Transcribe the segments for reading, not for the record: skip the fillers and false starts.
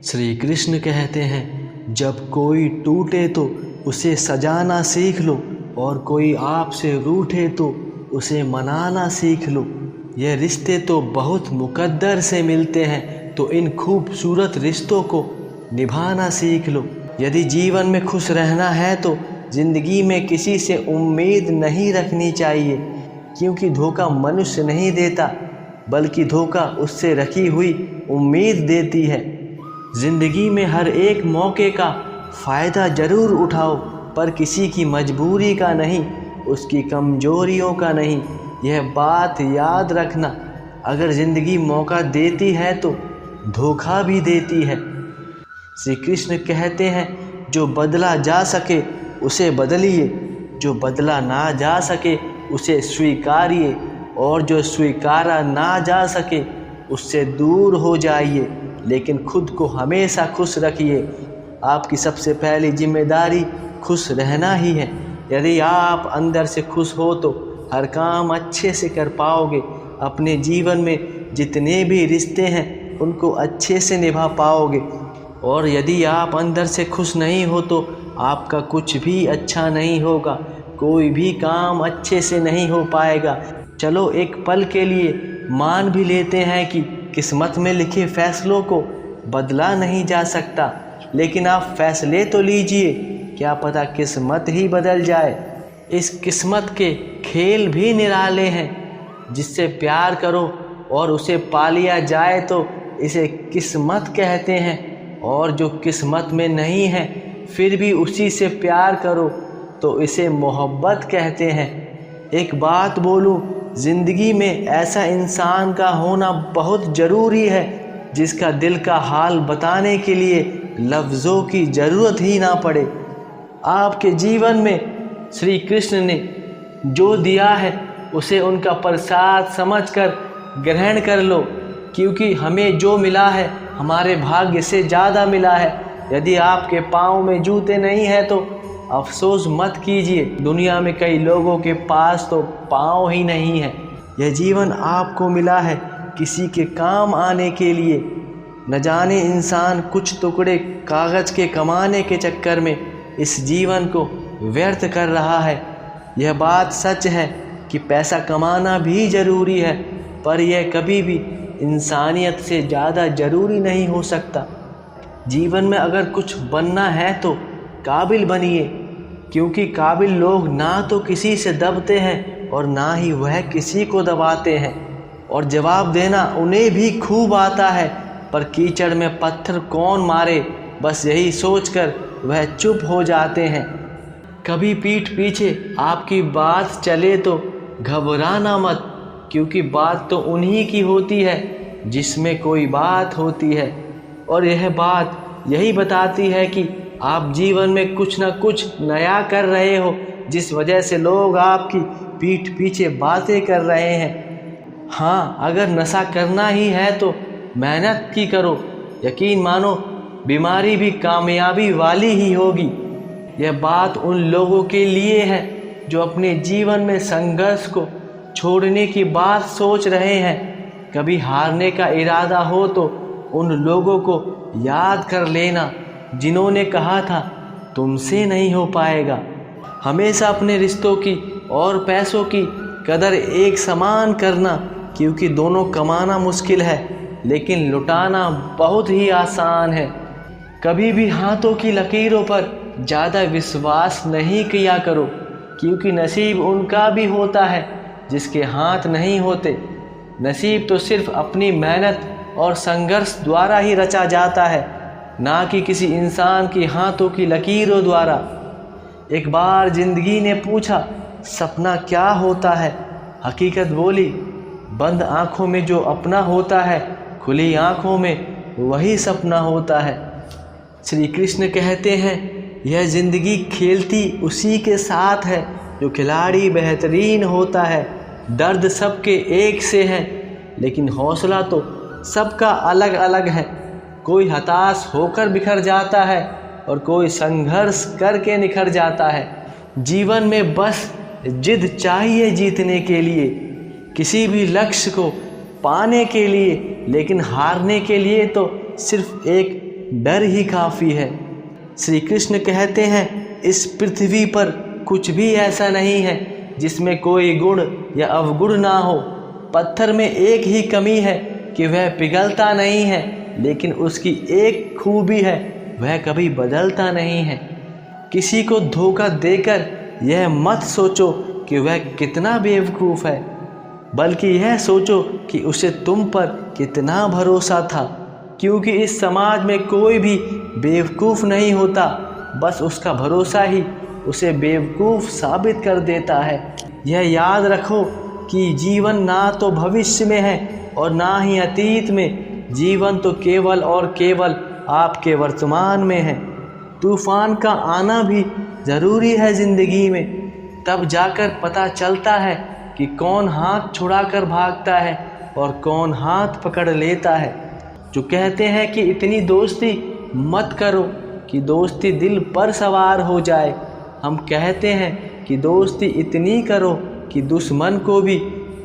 श्री कृष्ण कहते हैं, जब कोई टूटे तो उसे सजाना सीख लो, और कोई आपसे रूठे तो उसे मनाना सीख लो। ये रिश्ते तो बहुत मुकद्दर से मिलते हैं, तो इन खूबसूरत रिश्तों को निभाना सीख लो। यदि जीवन में खुश रहना है तो ज़िंदगी में किसी से उम्मीद नहीं रखनी चाहिए, क्योंकि धोखा मनुष्य नहीं देता, बल्कि धोखा उससे रखी हुई उम्मीद देती है। ज़िंदगी में हर एक मौके का फ़ायदा ज़रूर उठाओ, पर किसी की मजबूरी का नहीं, उसकी कमजोरियों का नहीं। यह बात याद रखना, अगर ज़िंदगी मौका देती है तो धोखा भी देती है। श्री कृष्ण कहते हैं, जो बदला जा सके उसे बदलिए, जो बदला ना जा सके उसे स्वीकारिए, और जो स्वीकारा ना जा सके उससे दूर हो जाइए, लेकिन खुद को हमेशा खुश रखिए। आपकी सबसे पहली जिम्मेदारी खुश रहना ही है। यदि आप अंदर से खुश हो तो हर काम अच्छे से कर पाओगे। अपने जीवन में जितने भी रिश्ते हैं उनको अच्छे से निभा पाओगे, और यदि आप अंदर से खुश नहीं हो तो आपका कुछ भी अच्छा नहीं होगा, कोई भी काम अच्छे से नहीं हो पाएगा। चलो एक पल के लिए मान भी लेते हैं कि किस्मत में लिखे फैसलों को बदला नहीं जा सकता, लेकिन आप फैसले तो लीजिए, क्या पता किस्मत ही बदल जाए। इस किस्मत के खेल भी निराले हैं। जिससे प्यार करो और उसे पा लिया जाए तो इसे किस्मत कहते हैं, और जो किस्मत में नहीं है फिर भी उसी से प्यार करो तो इसे मोहब्बत कहते हैं। एक बात बोलूं, ज़िंदगी में ऐसा इंसान का होना बहुत ज़रूरी है जिसका दिल का हाल बताने के लिए लफ्ज़ों की ज़रूरत ही ना पड़े। आपके जीवन में श्री कृष्ण ने जो दिया है उसे उनका प्रसाद समझकर ग्रहण कर लो, क्योंकि हमें जो मिला है हमारे भाग्य से ज़्यादा मिला है। यदि आपके पाँव में जूते नहीं हैं तो अफसोस मत कीजिए, दुनिया में कई लोगों के पास तो पाँव ही नहीं है। यह जीवन आपको मिला है किसी के काम आने के लिए। न जाने इंसान कुछ टुकड़े कागज़ के कमाने के चक्कर में इस जीवन को व्यर्थ कर रहा है। यह बात सच है कि पैसा कमाना भी ज़रूरी है, पर यह कभी भी इंसानियत से ज़्यादा ज़रूरी नहीं हो सकता। जीवन में अगर कुछ बनना है तो काबिल बनिए, क्योंकि काबिल लोग ना तो किसी से दबते हैं और ना ही वह किसी को दबाते हैं, और जवाब देना उन्हें भी खूब आता है। पर कीचड़ में पत्थर कौन मारे, बस यही सोचकर वह चुप हो जाते हैं। कभी पीठ पीछे आपकी बात चले तो घबराना मत, क्योंकि बात तो उन्हीं की होती है जिसमें कोई बात होती है, और यह बात यही बताती है कि आप जीवन में कुछ न कुछ नया कर रहे हो, जिस वजह से लोग आपकी पीठ पीछे बातें कर रहे हैं। हाँ, अगर नशा करना ही है तो मेहनत की करो, यकीन मानो बीमारी भी कामयाबी वाली ही होगी। यह बात उन लोगों के लिए है जो अपने जीवन में संघर्ष को छोड़ने की बात सोच रहे हैं। कभी हारने का इरादा हो तो उन लोगों को याद कर लेना जिन्होंने कहा था तुमसे नहीं हो पाएगा। हमेशा अपने रिश्तों की और पैसों की कदर एक समान करना, क्योंकि दोनों कमाना मुश्किल है लेकिन लुटाना बहुत ही आसान है। कभी भी हाथों की लकीरों पर ज़्यादा विश्वास नहीं किया करो, क्योंकि नसीब उनका भी होता है जिसके हाथ नहीं होते। नसीब तो सिर्फ अपनी मेहनत और संघर्ष द्वारा ही रचा जाता है, ना कि किसी इंसान के हाथों की लकीरों द्वारा। एक बार जिंदगी ने पूछा, सपना क्या होता है? हकीकत बोली, बंद आँखों में जो अपना होता है, खुली आँखों में वही सपना होता है। श्री कृष्ण कहते हैं, यह ज़िंदगी खेलती उसी के साथ है जो खिलाड़ी बेहतरीन होता है। दर्द सबके एक से है, लेकिन हौसला तो सबका अलग अलग है। कोई हताश होकर बिखर जाता है और कोई संघर्ष करके निखर जाता है। जीवन में बस जिद चाहिए जीतने के लिए, किसी भी लक्ष्य को पाने के लिए, लेकिन हारने के लिए तो सिर्फ एक डर ही काफ़ी है। श्री कृष्ण कहते हैं, इस पृथ्वी पर कुछ भी ऐसा नहीं है जिसमें कोई गुण या अवगुण ना हो। पत्थर में एक ही कमी है कि वह पिघलता नहीं है, लेकिन उसकी एक खूबी है, वह कभी बदलता नहीं है। किसी को धोखा देकर यह मत सोचो कि वह कितना बेवकूफ़ है, बल्कि यह सोचो कि उसे तुम पर कितना भरोसा था। क्योंकि इस समाज में कोई भी बेवकूफ़ नहीं होता, बस उसका भरोसा ही उसे बेवकूफ़ साबित कर देता है। यह याद रखो कि जीवन ना तो भविष्य में है और ना ही अतीत में। जीवन तो केवल और केवल आपके वर्तमान में है। तूफान का आना भी ज़रूरी है ज़िंदगी में, तब जाकर पता चलता है कि कौन हाथ छुड़ाकर भागता है और कौन हाथ पकड़ लेता है। जो कहते हैं कि इतनी दोस्ती मत करो कि दोस्ती दिल पर सवार हो जाए, हम कहते हैं कि दोस्ती इतनी करो कि दुश्मन को भी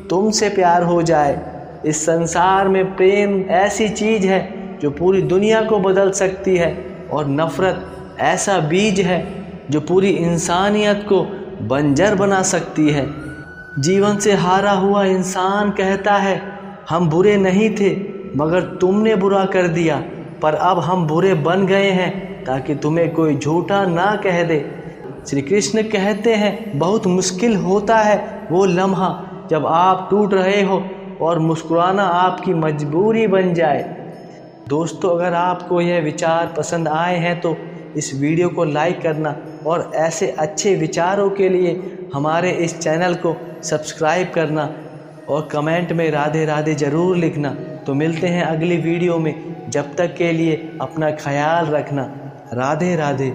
तुमसे प्यार हो जाए। इस संसार में प्रेम ऐसी चीज़ है जो पूरी दुनिया को बदल सकती है, और नफ़रत ऐसा बीज है जो पूरी इंसानियत को बंजर बना सकती है। जीवन से हारा हुआ इंसान कहता है, हम बुरे नहीं थे मगर तुमने बुरा कर दिया, पर अब हम बुरे बन गए हैं ताकि तुम्हें कोई झूठा ना कह दे। श्री कृष्ण कहते हैं, बहुत मुश्किल होता है वो लम्हा जब आप टूट रहे हो और मुस्कुराना आपकी मजबूरी बन जाए। दोस्तों, अगर आपको यह विचार पसंद आए हैं तो इस वीडियो को लाइक करना और ऐसे अच्छे विचारों के लिए हमारे इस चैनल को सब्सक्राइब करना और कमेंट में राधे राधे ज़रूर लिखना। तो मिलते हैं अगली वीडियो में, जब तक के लिए अपना ख्याल रखना। राधे राधे।